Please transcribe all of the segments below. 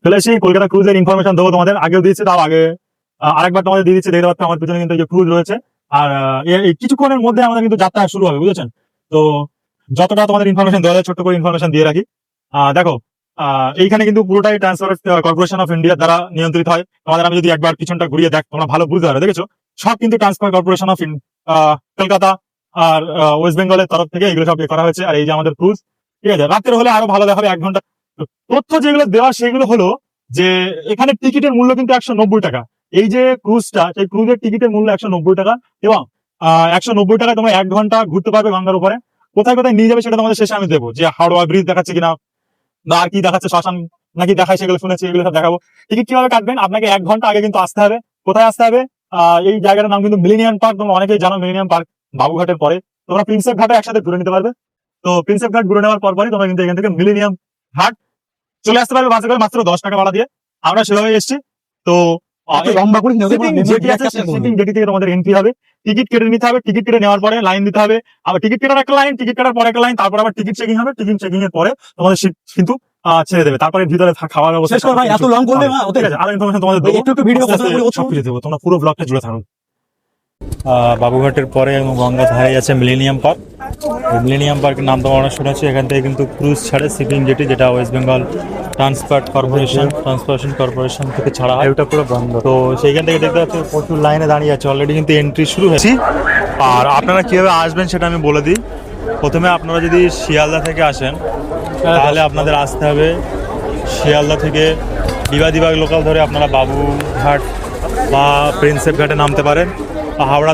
চলে এসেছি কলকাতা ক্রুজের ইনফরমেশন দেবো তোমাদের, আগেও দিয়েছি, তাও আগে আরেকবার তোমাদের দিয়ে দিচ্ছি। দেখতে পাচ্ছ আমার পিছনে কিন্তু ক্রুজ রয়েছে, আর এই কিছুক্ষণের মধ্যে আমাদের কিন্তু যাত্রা শুরু হবে, বুঝেছেন? তো যতটা তোমাদের ইনফরমেশন দেওয়া যায় ছোট্ট করে ইনফরমেশন দিয়ে রাখি। দেখো, এইখানে কিন্তু পুরোটাই ট্রান্সপোর্ট কর্পোরেশন অফ ইন্ডিয়া দ্বারা নিয়ন্ত্রিত হয়। তোমাদের আমি যদি একবার পিছনটা ঘুরিয়ে দেখ, তোমরা ভালো বুঝতে পারবে। দেখেছো, সব কিন্তু ট্রান্সপোর্ট কর্পোরেশন অফ কলকাতা আর ওয়েস্ট বেঙ্গলের তরফ থেকে এগুলো সব করা হয়েছে। আর এই যে আমাদের ক্রুজ, ঠিক আছে, রাত্রে হলে আরো ভালো দেখাবে 1 ঘন্টা। তথ্য যেগুলো দেওয়া সেগুলো হলো যে এখানে টিকিটের মূল্য কিন্তু 190 টাকা। এই যে ক্রুজটা, সেই ক্রুজের টিকিটের মূল্য 190 টাকা, এবং 190 টাকায় তোমরা 1 ঘন্টা ঘুরতে পারবে গঙ্গার উপরে। কোথায় কোথায় নিয়ে যাবে সেটা তোমাদের শেষে আমি দেবো, যে হাওড়া ব্রিজ দেখাচ্ছে কিনা বা আর কি দেখাচ্ছে, শ্মশান নাকি দেখায় সেগুলো শুনেছি, এগুলো সব দেখাবো। টিকিট কিভাবে কাটবেন, আপনাকে 1 ঘন্টা আগে কিন্তু আসতে হবে। কোথায় আসতে হবে? এই জায়গাটার নাম কিন্তু মিলেনিয়াম পার্ক। তোমরা অনেকেই জানো মিলেনিয়াম পার্ক বাবুঘাটের পরে। তোমরা প্রিন্সেপ ঘাটে একসাথে ঘুরে নিতে পারবে। তো প্রিন্সেপ ঘাট ঘুরে নেওয়ার পরই তোমরা কিন্তু এখান থেকে মিলেনিয়াম ঘাট চলে আসতে পারবে বাসে করে, মাত্র 10 টাকা ভাড়া দিয়ে। আমরা সেভাবে এসেছি। তো জেটি থেকে তোমাদের এন্ট্রি হবে, টিকিট কেটে নিতে হবে। টিকিট কেটে নেওয়ার পরে লাইন দিতে হবে, আবার টিকিট কাটার একটা লাইন, টিকিট কাটার পরে একটা লাইন, তারপর আবার টিকিট চেকিং হবে। টিকিট চেকিং এর পরে তোমাদের সিট কিন্তু ছেড়ে দেবে। তারপরে ভিতরে খাওয়ার ব্যবস্থা। ঠিক আছে, আরো ইনফরমেশন তোমাদের দেবো, একটু ভিডিও সবকিছু দেবো, তোমরা পুরো ব্লগটা জুড়ে থাকো। বাবুঘাটের পরে এবং গঙ্গা ধারে আছে মিলেনিয়াম পার্ক। মিলেনিয়াম পার্কের নাম তোমরা অনেক শুনেছি। এখান থেকে কিন্তু ক্রুজ ছাড়ে শিপিং জেটি, যেটা ওয়েস্ট বেঙ্গল ট্রান্সপোর্টেশন কর্পোরেশন থেকে ছাড়া হয়, ওটা পুরো বন্ধ। তো সেইখান থেকে দেখতে পাচ্ছি প্রচুর লাইনে দাঁড়িয়ে আছে, অলরেডি কিন্তু এন্ট্রি শুরু হয়েছে। আর আপনারা কিভাবে আসবেন সেটা আমি বলে দিই। প্রথমে আপনারা যদি শিয়ালদা থেকে আসেন, তাহলে আপনাদের আসতে হবে শিয়ালদা থেকে দিবাগ লোকাল ধরে আপনারা বাবুঘাট বা প্রিন্সেপ ঘাটে নামতে পারেন। হাওড়া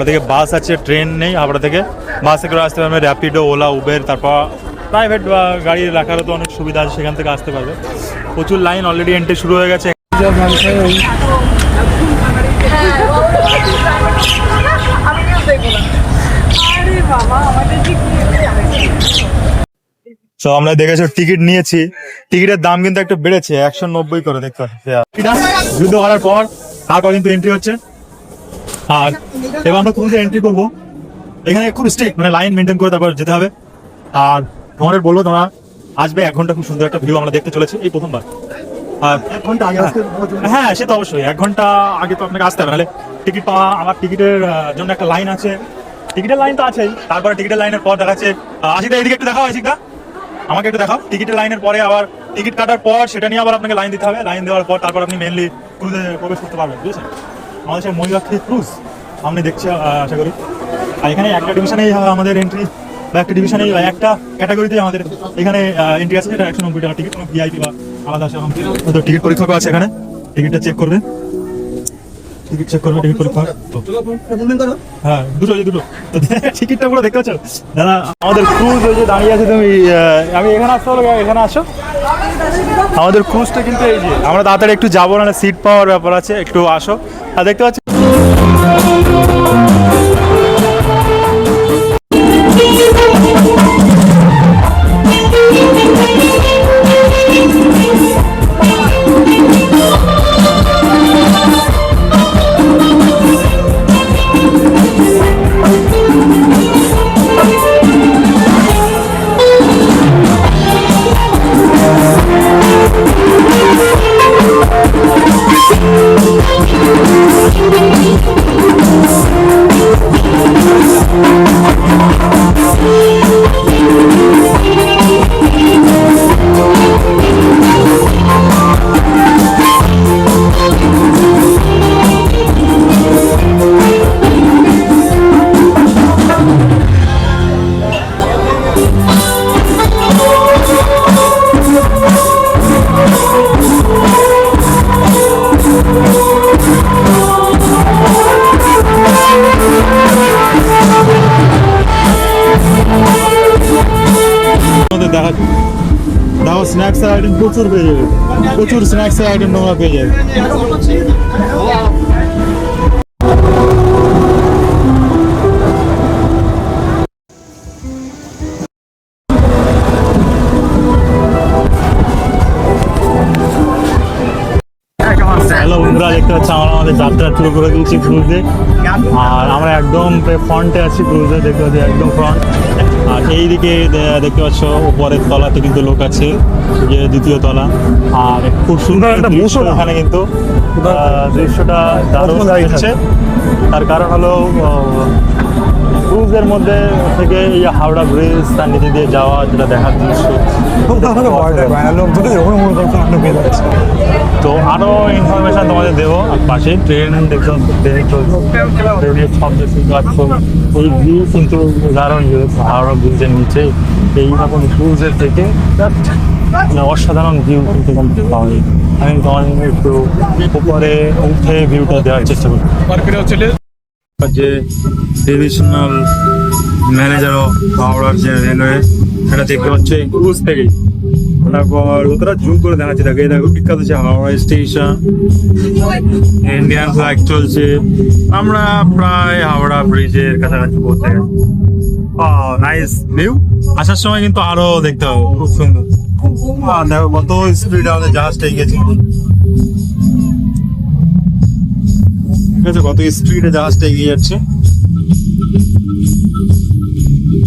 থেকে বাস আছে, ট্রেন নেই। হাওড়া থেকে বাসে করে আসতে পারবে, র্যাপিডো, ওলা, উবের, তারপর প্রাইভেট বা গাড়ি রাখারও তো অনেক সুবিধা আছে, সেখান থেকে আসতে পারবে। প্রচুর লাইন, অলরেডি এন্ট্রি শুরু হয়ে গেছে। তো আমরা দেখেছো টিকিট নিয়েছি, টিকিটের দাম কিন্তু একটু বেড়েছে, 190 করে দেখতে পাচ্ছি। যুদ্ধ করার পর তারপর কিন্তু এন্ট্রি হচ্ছে। আর এবার আমরা কোন এন্ট্রি করবো, এখানে খুব স্ট্রিক্ট, মানে লাইন মেনটেন করে তারপর যেতে হবে। আর তোমাদের বলবো তোমরা আসবে, 1 ঘন্টা খুব সুন্দর একটা ভিউ আমরা দেখতে চলেছি এই প্রথমবার। আর 1 ঘন্টা আগে আসতে, হ্যাঁ সে তো অবশ্যই 1 ঘন্টা আগে তো আপনাকে আসতে হবে, নাহলে টিকিট পাওয়া। আমার টিকিটের জন্য একটা লাইন আছে, টিকিটের লাইন তো আছেই, তারপরে টিকিটের লাইনের পর দেখাচ্ছে। আশিকদা এদিকে একটু দেখাও, আশিকদা আমাকে একটু দেখাও। টিকিটের লাইনের পরে আবার টিকিট কাটার পর সেটা নিয়ে আবার আপনাকে লাইন দিতে হবে। লাইন দেওয়ার পর তারপর আপনি মেনলি ক্রুজে প্রবেশ করতে পারবেন, বুঝেছেন? আমাদের সেই মহিলাক্ষী ক্রুজ আপনি দেখছি, আশা করি। আর এখানে একটা ডিভিশনেই আমাদের এন্ট্রি, বা একটা ডিভিশনেই একটা ক্যাটাগরিতেই আমাদের এখানে এন্ট্রি আছে, যেটা 190 টাকা টিকিট। কোনো ভিআইপি বা আলাদা টিকিট পরীক্ষক আছে এখানে, টিকিটটা চেক করবে, টিকিট চেক করবে, টিকিট পরীক্ষা। হ্যাঁ দুটো টিকিটটা পুরো দেখতে পাচ্ছ দাদা। আমাদের ক্রুজ ওই যে দাঁড়িয়ে আছে, তুমি আমি এখানে আসতে হলো, এখানে আসো। আমাদের ক্রুজটা কিন্তু এই যে, আমরা তাড়াতাড়ি একটু যাবো, না সিট পাওয়ার ব্যাপার আছে, একটু আসো। আর দেখতে পাচ্ছি দেখো স্ন্যাক্সের আইটেম প্রচুর পেয়ে যাবে, প্রচুর স্ন্যাক্সের আইটেম তোমরা পেয়ে যাবে। হ্যালো বন্ধুরা, দেখতে পাচ্ছি আমরা আমাদের যাত্রা শুরু করে দিয়েছি ক্রুজে। আর আমরা একদম ফ্রন্টে আছি ক্রুজে, দেখতে পাচ্ছি একদম ফ্রন্ট। আর এইদিকে দেখতে পাচ্ছ উপরের তলাতে কিন্তু লোক আছে, এই যে দ্বিতীয় তলা। আর খুব সুন্দর একটা দৃশ্য এখানে কিন্তু দৃশ্যটা দারুণ লাগছে। তার কারণ হলো ক্রুজের মধ্যে থেকে এই হাওড়া ব্রিজ তার নিচে দিয়ে যাওয়া, যেটা দেখার দৃশ্য। তো আরো ইনফরমেশন তোমাদের দেবো। আর পাশে ট্রেন দেখতে পাচ্ছ, ট্রেন চলছে, ট্রেনের শব্দ শুনতে পাচ্ছ। এই ভিউ কিন্তু দারুণ ভিউ হাওড়া ব্রিজের নিচে এইরকম ক্রুজের থেকে অসাধারণ ভিউ কিন্তু পাওয়া যায়। আমি তোমাদের একটু উপরে উঠে ভিউটা দেওয়ার চেষ্টা করি। যে ডিভিশনাল ম্যানেজার অফ হাওড়ার যে রেলওয়ে, সেটা দেখতে পাচ্ছ এই ক্রুজ থেকেই। তারপর ওরা জুম করে দেখাচ্ছে, দেখো এই দেখো বিখ্যাত যে হাওড়া স্টেশন, ইন্ডিয়ান ফ্ল্যাগ চলছে। আমরা প্রায় হাওড়া ব্রিজের কাছাকাছি পৌঁছে গেছি। Nice view. আসার সময় কিন্তু আরো দেখতে হবে, খুব সুন্দর। দেখো কত স্পিড আমাদের জাহাজটা এগিয়েছে, ঠিক আছে, কত স্পিডে জাহাজটা এগিয়ে যাচ্ছে।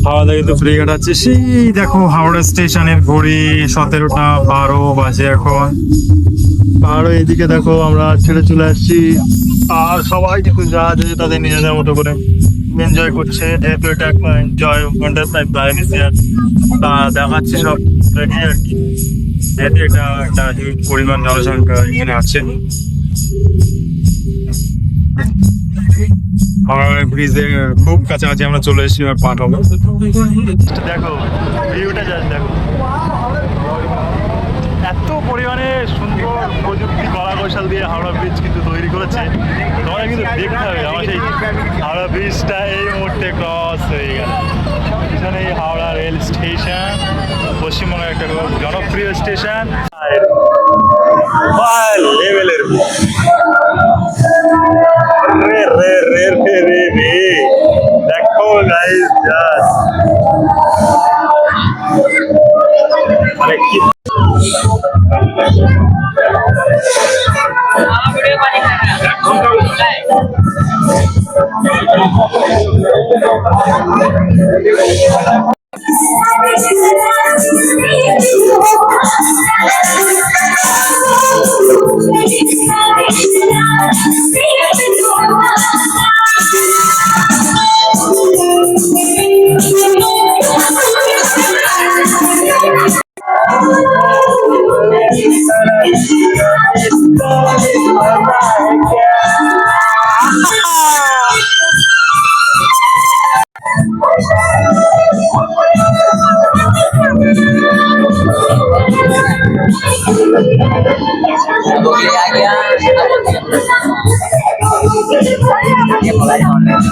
হাওড়া কিন্তু ফ্রিঘাট আছে। সেই দেখো হাওড়া স্টেশনের ঘড়ি 17:12 বাজে এখন। আরো এইদিকে দেখো আমরা ছেড়ে চলে আসছি, আর সবাই কিন্তু জাহাজে তাদের নিজেদের মতো করে এনজয় করছে, যেহেতু এটা একটা এনজয় তা দেখাচ্ছে সব রেডি আর কি। যেহেতু এটা একটা হিউজ পরিমাণ জনসংখ্যা এখানে আছে। ব্রিজের খুব কাছাকাছি আমরা চলে এসেছি, আর পাঠ হবে। দেখো ভিউটা জাস্ট দেখো, এত পরিমাণে সুন্দর প্রযুক্তি কলা কৌশল দিয়ে হাওড়া ব্রিজ কিন্তু তৈরি করেছে। তোমার কিন্তু দেখতে হবে, আমার সেই হাওড়া ব্রিজটা এই মুহূর্তে ক্রস হয়ে গেল। পিছনে এই হাওড়া রেল স্টেশন, পশ্চিমবঙ্গের একটা খুব জনপ্রিয় স্টেশন, লেভেলের দেখো গাইস জাস্ট মানে কি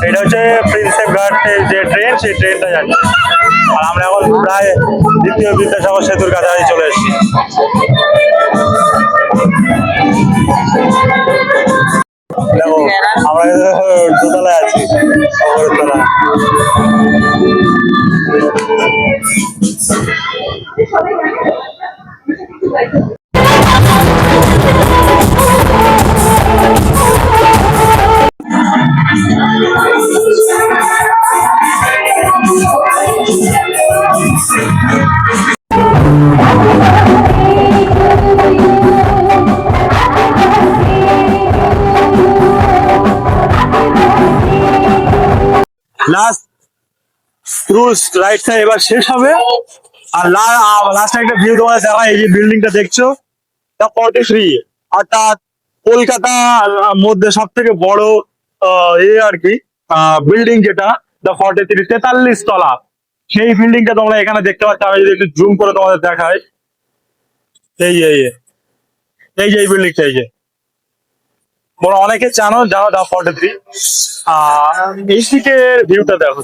এটা হচ্ছে প্রিন্সেপ ঘাটের যে ট্রেন, সেই ট্রেনটা যাচ্ছে। আর আমরা এখন প্রায় দ্বিতীয় বিদ্যাসাগর সেতুর কাছাকাছি চলে এসেছি। দেখো আমরা দোতলায় আছি, তলায়। লাস্ট ক্রুজ রাইডটা এবার শেষ হবে। আর লাস্ট একটা ভিউ তোমাদের দেখা, এই যে বিল্ডিংটা দেখছো, দ্য 43, অর্থাৎ কলকাতার মধ্যে সব থেকে বড় আর কি বিল্ডিং, যেটা দ্য 43, 43 তলা। সেই বিল্ডিংটা তোমরা এখানে দেখতে পাচ্ছ। আমি যদি একটু জুম করে তোমাদের দেখাই, এই যে এই যে এই বিল্ডিংটা, এই যে তোমরা অনেকে জানো দ্য 43। এই দিকের ভিউটা দেখো,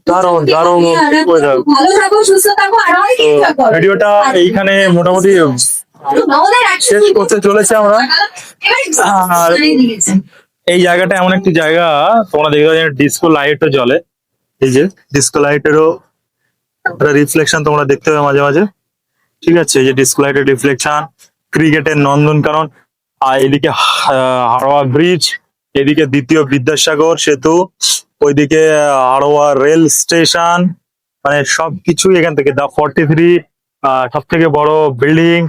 দারুণ দারুণ। ভিডিওটা এইখানে মোটামুটি শেষ করতে চলেছে আমরা। আর এই জায়গাটা এমন একটি জায়গা, তোমরা দেখতে পাচ্ছ ডিস্কো লাইটও জ্বলে। এই যে ডিস্কো লাইটেরও রিফ্লেকশন তোমরা দেখতে পাবে মাঝে মাঝে, ঠিক আছে। এই যে ডিস্কো লাইটের রিফ্লেকশন, ক্রিকেটের নন্দনকানন, আর এদিকে হাওড়া ব্রিজ, এদিকে দ্বিতীয় বিদ্যাসাগর সেতু, ওইদিকে হাড়োয়া রেল স্টেশন, মানে সবকিছুই এখান থেকে। দা 43 সব থেকে বড় বিল্ডিং।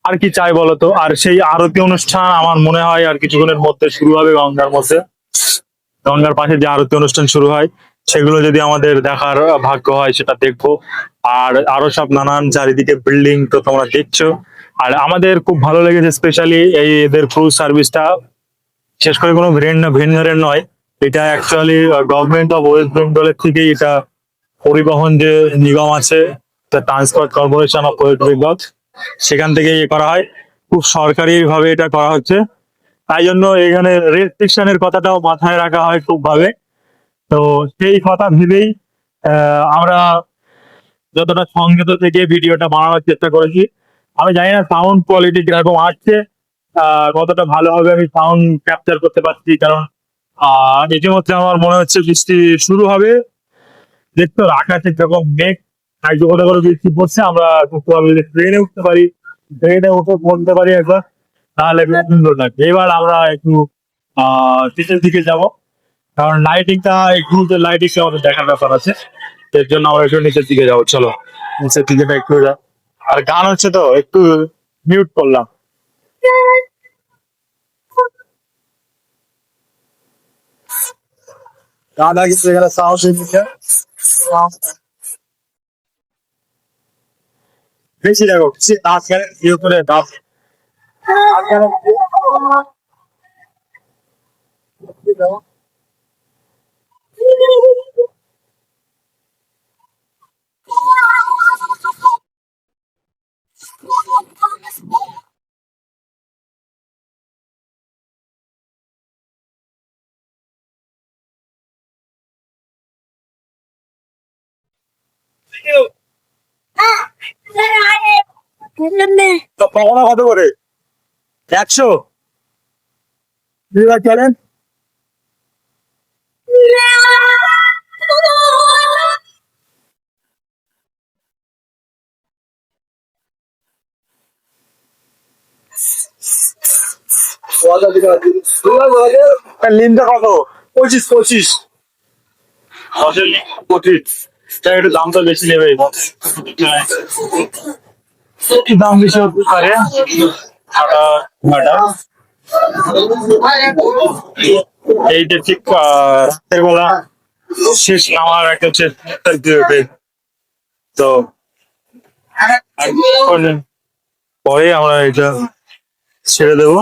আর কি চাই বলতো? আর সেই আরতি অনুষ্ঠান আমার মনে হয় আর কিছুক্ষণের মধ্যে শুরু হবে গঙ্গার মধ্যে। গঙ্গার পাশে যে আরতি অনুষ্ঠান শুরু হয় সেগুলো যদি আমাদের দেখার ভাগ্য হয় সেটা দেখবো। আর আরো সব নানান চারিদিকে বিল্ডিং তো তোমরা দেখছো। আর আমাদের খুব ভালো লেগেছে স্পেশালি এই এদের ক্রুজ সার্ভিসটা। বিশেষ করে কোনো ভেন্ডারের নয়, এটা অ্যাকচুয়ালি গভর্নমেন্ট অফ ওয়েস্ট বেঙ্গলের থেকেই এটা পরিবহন যে নিগম আছে, transport corporation of West Bengal, সেখান থেকে ইয়ে করা হয়। খুব সরকারি ভাবে এটা করা হচ্ছে, তাই জন্য এখানে রেস্ট্রিকশনের কথাটাও মাথায় রাখা হয় খুব ভাবে। তো সেই কথা ভেবেই আমরা যতটা সংযত থেকে ভিডিওটা বানানোর চেষ্টা করেছি। আমি জানি না সাউন্ড কোয়ালিটি কিরকম আসছে, কতটা ভালো হবে আমি সাউন্ড ক্যাপচার করতে পারছি, কারণ ইতিমধ্যে আমার মনে হচ্ছে বৃষ্টি শুরু হবে। দেখতো আকাশে যখন মেঘ এক জোগাড় করে বৃষ্টি পড়ছে, আমরা ট্রেনে উঠতে পারি, ট্রেনে উঠে পড়তে পারি একবার, তাহলে বেশ সুন্দর লাগবে। এবার আমরা একটু নিচের দিকে যাব, কারণ লাইটিংটা একটু লাইটিং আমাদের দেখার ব্যাপার আছে, এর জন্য আমরা একটু নিচের দিকে যাবো। চলো নিচের দিকে একটু যা। আর গান হচ্ছে তো একটু মিউট করলাম। গান আগে এখানে সাউন্ড বেশি দেখো নাচ গানের ইয়ে করে নাচ তো পাওনা কত করে? 100 বিরা চলেন। লিনটা কত? 25 25 তাই একটু দামটা বেশি নেবে, দাম বেশি হতে পারে। এই যে ঠিক রাতের বেলা শেষ নামার একটা চেষ্টা দিবে, তো পরে আমরা এটা ছেড়ে দেবো।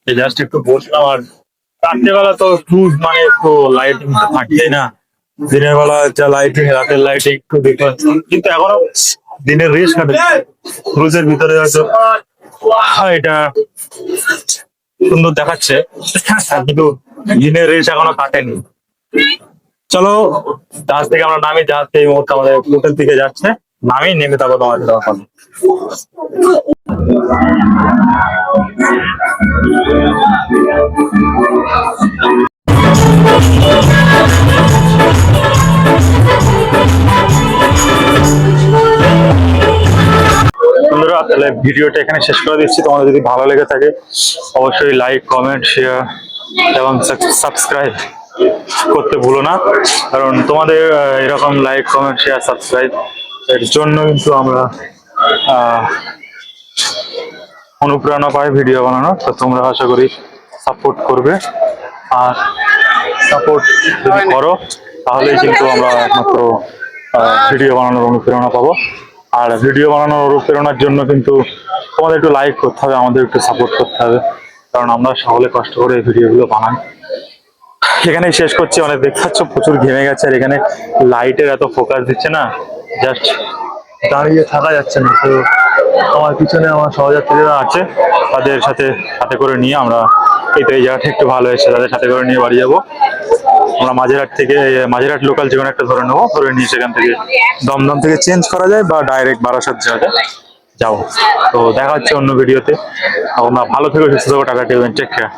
জাস্ট একটু বসলাম। আর রাত্রেবেলা তো ক্রুজ মানে একটু লাইটিং থাকছে না, দিনের বেলা যা লাইটিং, রাতের লাইটিং একটু ডিফারেন্স, কিন্তু এখনো দিনের রেস কাটে ক্রুজের ভিতরে হয়তো এটা সুন্দর দেখাচ্ছে, কিন্তু দিনের রেস এখনো কাটেনি। চলো জাহাজ থেকে আমরা নামি, জাহাজ থেকে এই মুহূর্তে আমাদের হোটেল দিকে যাচ্ছে, নামি নেমে তারপর তোমার তখন। বন্ধুরা তাহলে ভিডিওটা এখানে শেষ করে দিচ্ছি। তোমাদের যদি ভালো লেগে থাকে অবশ্যই লাইক, কমেন্ট, শেয়ার এবং সাবস্ক্রাইব করতে ভুলো না, কারণ তোমাদের এরকম লাইক, কমেন্ট, শেয়ার, সাবস্ক্রাইব এর জন্য কিন্তু আমরা অনুপ্রেরণা পাই ভিডিও বানানোর। তো তোমরা আশা করি সাপোর্ট করবে, আর সাপোর্ট যদি করো তাহলেই কিন্তু আমরা একমাত্র ভিডিও বানানোর অনুপ্রেরণা পাবো। আর ভিডিও বানানোর অনুপ্রেরণার জন্য কিন্তু তোমাদের একটু লাইক করতে হবে, আমাদের একটু সাপোর্ট করতে হবে, কারণ আমরা সকলে কষ্ট করে এই ভিডিওগুলো বানাই। এখানেই শেষ করছি। অনেক দেখাচ্ছ প্রচুর ঘেমে গেছে, আর এখানে লাইটের এত ফোকাস দিচ্ছে না, জাস্ট দাঁড়িয়ে থাকা যাচ্ছে না। তো আমার পিছনে আমার সহযাত্রীরা আছে, তাদের সাথে হাতে করে নিয়ে আমরা এই জায়গাটা একটু ভালো এসে তাদের সাথে করে নিয়ে বাড়ি যাবো। আমরা মাঝেরহাট থেকে মাঝেরহাট লোকাল যে কোনো একটা ধরে নেবো, ধরে নিয়ে সেখান থেকে দমদম থেকে চেঞ্জ করা যায় বা ডাইরেক্ট বারাসাত যাওয়া যায়, যাবো। তো দেখা হচ্ছে অন্য ভিডিওতে। তোমরা ভালো থেকো, সুস্থ থেকো, টাটা, টেক কেয়ার।